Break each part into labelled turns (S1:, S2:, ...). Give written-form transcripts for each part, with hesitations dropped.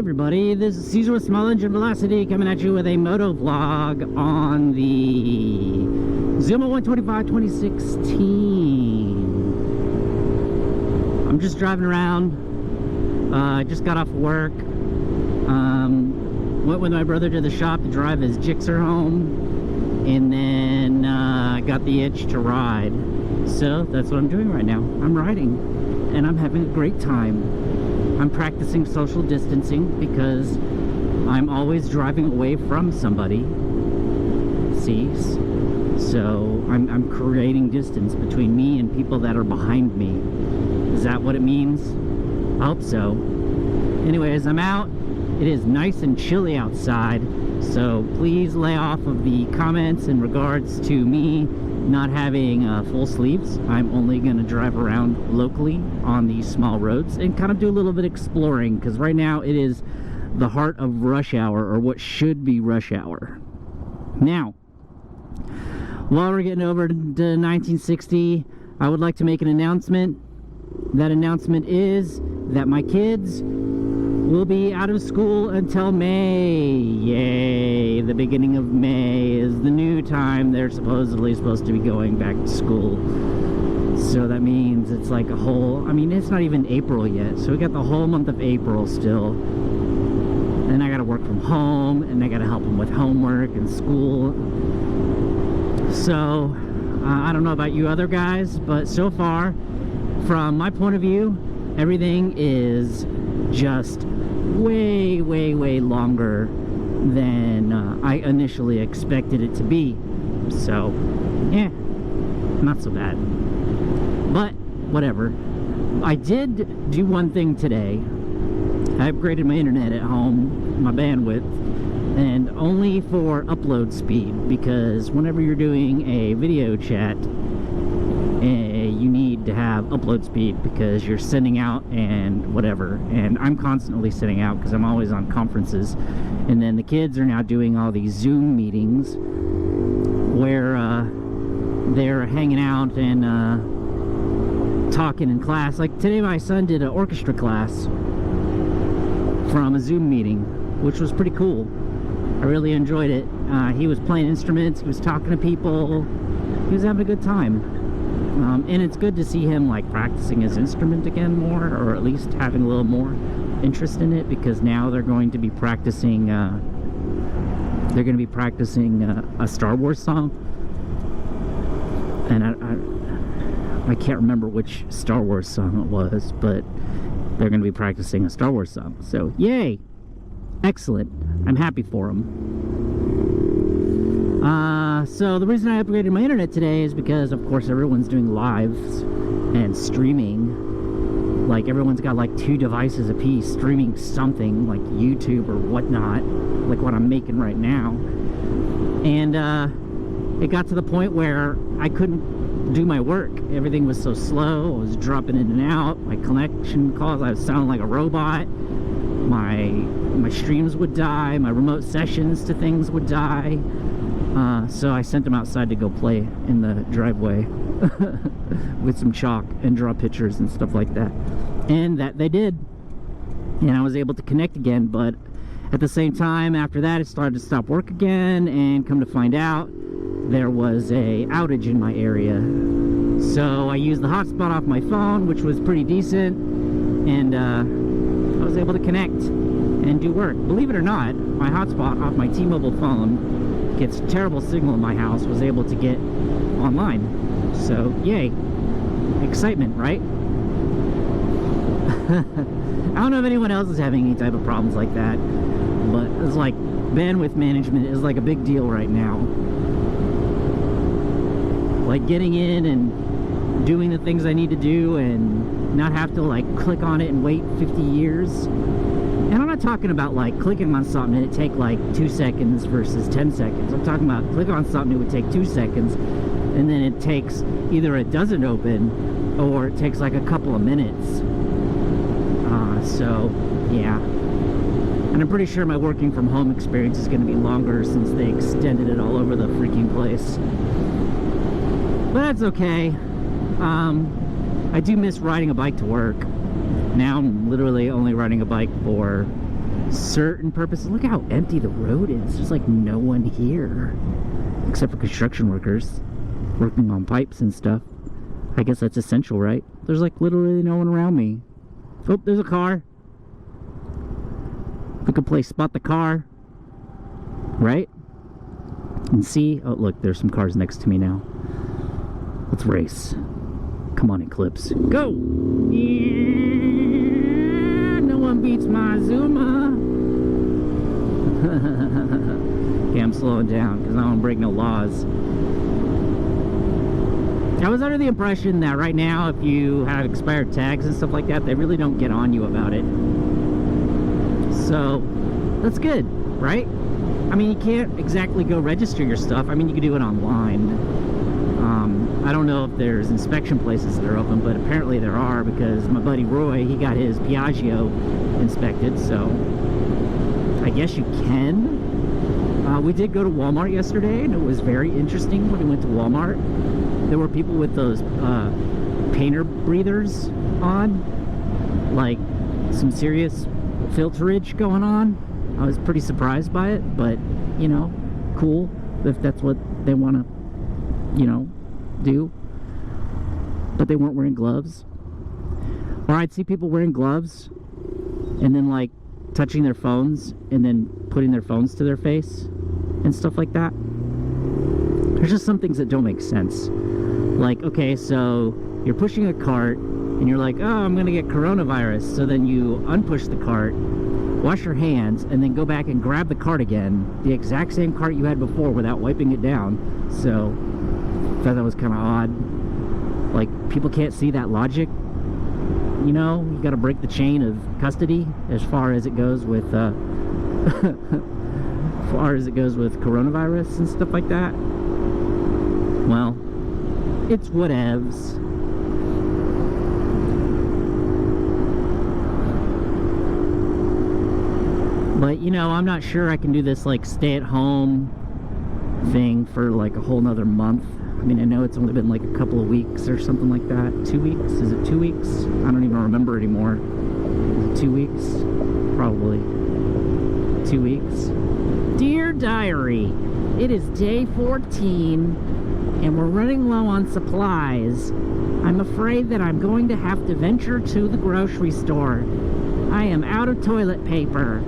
S1: everybody, this is Caesar with Small Engine Velocity coming at you with a moto vlog on the Zuma 125 2016. I'm just driving around. I just got off work. Went with my brother to the shop to drive his Gixxer home, and then got the itch to ride. So that's what I'm doing right now. I'm riding, and I'm having a great time. I'm practicing social distancing because I'm always driving away from somebody. See? So I'm creating distance between me and people that are behind me. Is that what it means? I hope so. Anyways, I'm out. It is nice and chilly outside, so please lay off of the comments in regards to me not having full sleeves. I'm only going to drive around locally on these small roads and kind of do a little bit exploring, because right now it is the heart of rush hour, or what should be rush hour. Now, while we're getting over to 1960, I would like to make an announcement. That announcement is that my kids will be out of school until May. Yay! The beginning of May is the new time they're supposedly supposed to be going back to school. So that means it's like a whole, I mean, it's not even April yet, so we got the whole month of April still. And I gotta work from home, and I gotta help them with homework and school. So I don't know about you other guys, but so far, from my point of view, everything is just way longer than I initially expected it to be. So yeah, not so bad, but whatever. I did do one thing today. I upgraded my internet at home, my bandwidth, and only for upload speed, because whenever you're doing a video chat, you need to have upload speed because you're sending out and whatever, and I'm constantly sending out because I'm always on conferences. And then the kids are now doing all these Zoom meetings where they're hanging out and talking in class. Like today my son did an orchestra class from a Zoom meeting, which was pretty cool. I really enjoyed it. He was playing instruments, he was talking to people, he was having a good time. And it's good to see him like practicing his instrument again more, or at least having a little more interest in it, because now they're going to be practicing a Star Wars song. And I can't remember which Star Wars song it was, but they're going to be practicing a Star Wars song. So yay, excellent. I'm happy for them. So the reason I upgraded my internet today is because, of course, everyone's doing lives and streaming. Like, everyone's got like 2 devices apiece streaming something, like YouTube or whatnot, like what I'm making right now. And it got to the point where I couldn't do my work. Everything was so slow. I was dropping in and out. My connection calls, I was sounding like a robot. My streams would die. My remote sessions to things would die. So I sent them outside to go play in the driveway with some chalk and draw pictures and stuff like that. And that they did. And I was able to connect again, but at the same time, after that, it started to stop work again, and come to find out, there was a outage in my area. So I used the hotspot off my phone, which was pretty decent, and I was able to connect and do work. Believe it or not, my hotspot off my T-Mobile phone gets terrible signal in my house, was able to get online. So yay, excitement, right? I don't know if anyone else is having any type of problems like that, but it's like bandwidth management is like a big deal right now. Like getting in and doing the things I need to do and not have to like click on it and wait 50 years. And I'm not talking about like clicking on something and it take like 2 seconds versus 10 seconds. I'm talking about click on something, it would take 2 seconds, and then it takes, either it doesn't open or it takes like a couple of minutes. So yeah, and I'm pretty sure my working from home experience is going to be longer since they extended it all over the freaking place. But that's okay. I do miss riding a bike to work. Now I'm literally only riding a bike for certain purposes. Look how empty the road is. There's like no one here except for construction workers working on pipes and stuff. I guess that's essential, right? There's like literally no one around me. Oh, there's a car. We could play spot the car, right? And see. Oh, look, there's some cars next to me now. Let's race. Come on, Eclipse. Go! Yeah! No one beats my Zuma. Okay, I'm slowing down because I don't break no laws. I was under the impression that right now, if you have expired tags and stuff like that, they really don't get on you about it. So, that's good, right? I mean, you can't exactly go register your stuff. I mean, you can do it online. I don't know if there's inspection places that are open, but apparently there are, because my buddy Roy, he got his Piaggio inspected, so I guess you can. We did go to Walmart yesterday, and it was very interesting when we went to Walmart. There were people with those painter breathers on, like some serious filterage going on. I was pretty surprised by it, but you know, cool if that's what they want to, you know, do. But they weren't wearing gloves. Or I'd see people wearing gloves and then like touching their phones and then putting their phones to their face and stuff like that. There's just some things that don't make sense. Like, okay, so you're pushing a cart and you're like, oh, I'm gonna get coronavirus. So then you unpush the cart, wash your hands, and then go back and grab the cart again, the exact same cart you had before, without wiping it down. So I thought that was kind of odd. Like, people can't see that logic. You know, you got to break the chain of custody as far as it goes with as far as it goes with coronavirus and stuff like that. Well, it's whatevs. But you know, I'm not sure I can do this like stay-at-home thing for like a whole nother month. I mean, I know it's only been like a couple of weeks or something like that. 2 weeks? Is it 2 weeks? I don't even remember anymore. Is it 2 weeks? Probably 2 weeks. Dear Diary, it is day 14 and we're running low on supplies. I'm afraid that I'm going to have to venture to the grocery store. I am out of toilet paper.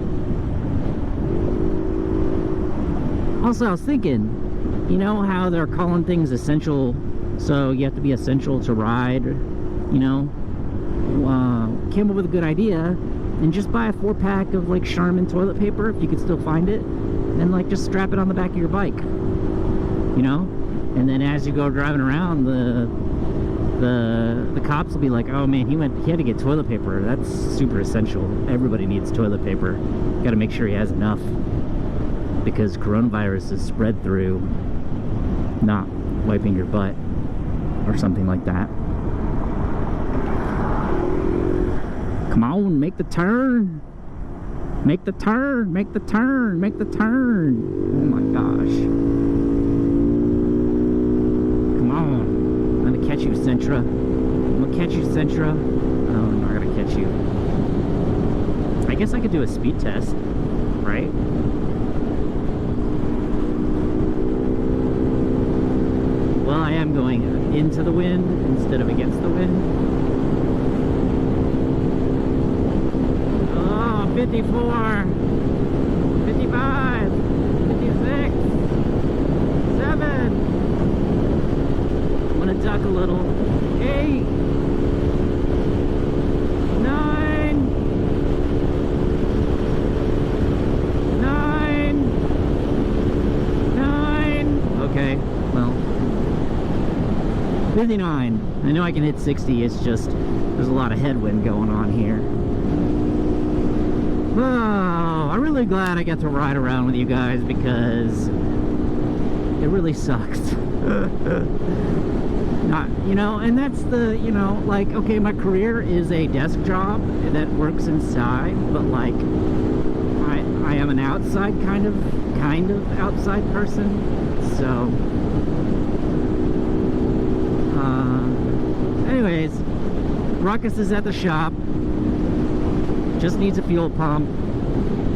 S1: Also, I was thinking, you know how they're calling things essential, so you have to be essential to ride, you know? Came up with a good idea, and just buy a 4-pack of like Charmin toilet paper, if you could still find it, and like just strap it on the back of your bike, you know? And then as you go driving around, the cops will be like, oh man, he had to get toilet paper. That's super essential. Everybody needs toilet paper. Got to make sure he has enough, because coronavirus is spread through not wiping your butt or something like that. Come on, make the turn. Make the turn, make the turn, make the turn. Oh my gosh. Come on. I'm gonna catch you, Sentra. I'm gonna catch you, Sentra. Oh, I'm not gonna catch you. I guess I could do a speed test, right? Well, I am going into the wind instead of against the wind. Oh, 54, 55, 56, 7. I'm gonna duck a little. 8, 9, 9. Okay, well. 59. I know I can hit 60, it's just there's a lot of headwind going on here. Oh, I'm really glad I got to ride around with you guys, because it really sucks. Not, you know, and that's the, you know, like, okay, my career is a desk job that works inside, but like I am an outside kind of outside person, so anyways, Ruckus is at the shop. Just needs a fuel pump.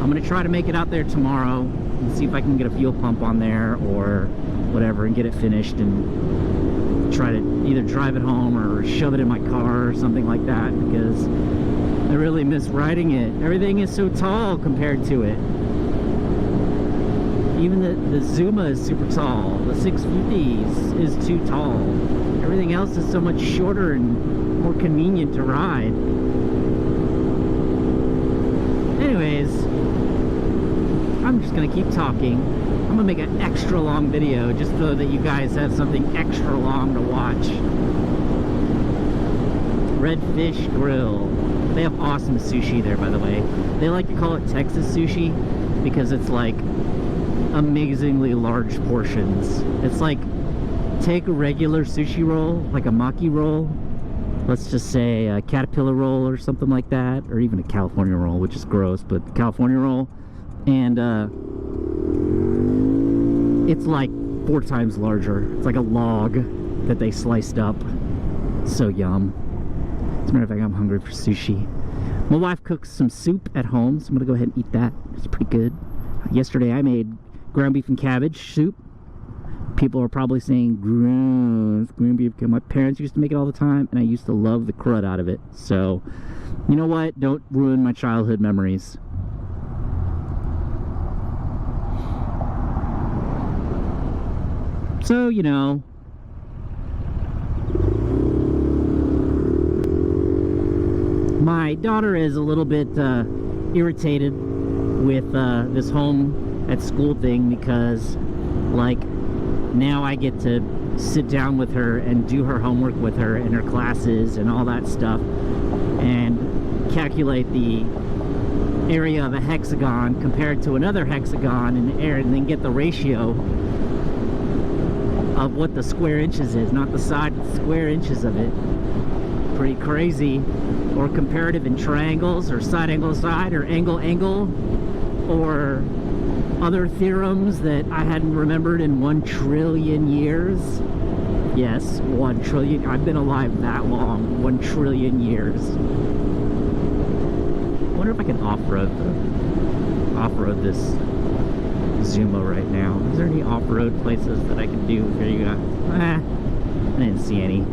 S1: I'm gonna try to make it out there tomorrow and see if I can get a fuel pump on there or whatever and get it finished and try to either drive it home or shove it in my car or something like that, because I really miss riding it. Everything is so tall compared to it. Even the Zuma is super tall. The 650 is too tall. Everything else is so much shorter and more convenient to ride. Anyways, I'm just gonna keep talking. I'm gonna make an extra long video just so that you guys have something extra long to watch. Redfish Grill. They have awesome sushi there, by the way. They like to call it Texas sushi because it's like amazingly large portions. It's like, take a regular sushi roll, like a maki roll, let's just say a caterpillar roll or something like that, or even a California roll, which is gross, but California roll, and it's like 4 times larger. It's like a log that they sliced up. So yum. As a matter of fact, I'm hungry for sushi. My wife cooks some soup at home, so I'm gonna go ahead and eat that. It's pretty good. Yesterday I made ground beef and cabbage soup. People are probably saying, gross, ground beef. My parents used to make it all the time, and I used to love the crud out of it. So, you know what? Don't ruin my childhood memories. So, you know, my daughter is a little bit irritated with this home at school thing, because like now I get to sit down with her and do her homework with her and her classes and all that stuff and calculate the area of a hexagon compared to another hexagon in the air, and then get the ratio of what the square inches is, not the side, square inches of it. Pretty crazy. Or comparative in triangles, or side angle side, or angle angle, or other theorems that I hadn't remembered in 1 trillion years. Yes, 1 trillion. I've been alive that long. 1 trillion years. I wonder if I can off-road this Zuma right now. Is there any off-road places that I can do? Here you go. I didn't see any.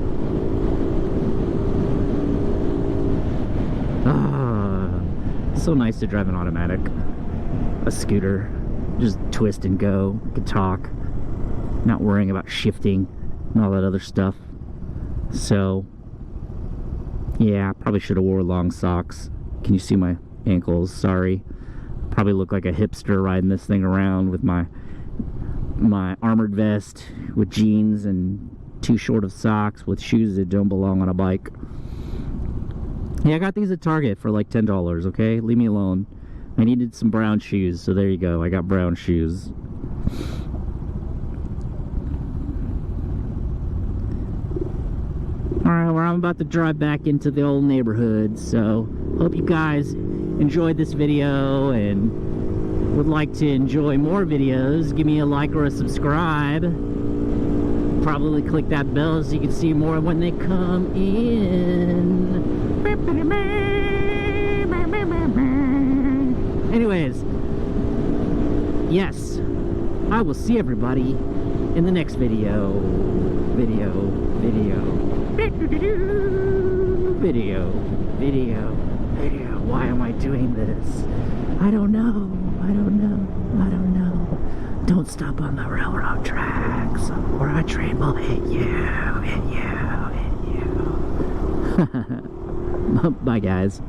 S1: So nice to drive an automatic, a scooter, just twist and go, can talk, not worrying about shifting and all that other stuff. So yeah, probably should have wore long socks. Can you see my ankles? Sorry. Probably look like a hipster riding this thing around with my armored vest with jeans and too short of socks with shoes that don't belong on a bike. Yeah, I got these at Target for like $10, okay? Leave me alone. I needed some brown shoes, so there you go. I got brown shoes. Alright, well, I'm about to drive back into the old neighborhood, so hope you guys enjoyed this video and would like to enjoy more videos. Give me a like or a subscribe. Probably click that bell so you can see more when they come in. Anyways, yes, I will see everybody in the next video. Why am I doing this? I don't know. Don't stop on the railroad tracks, or a train will hit you. Bye, guys.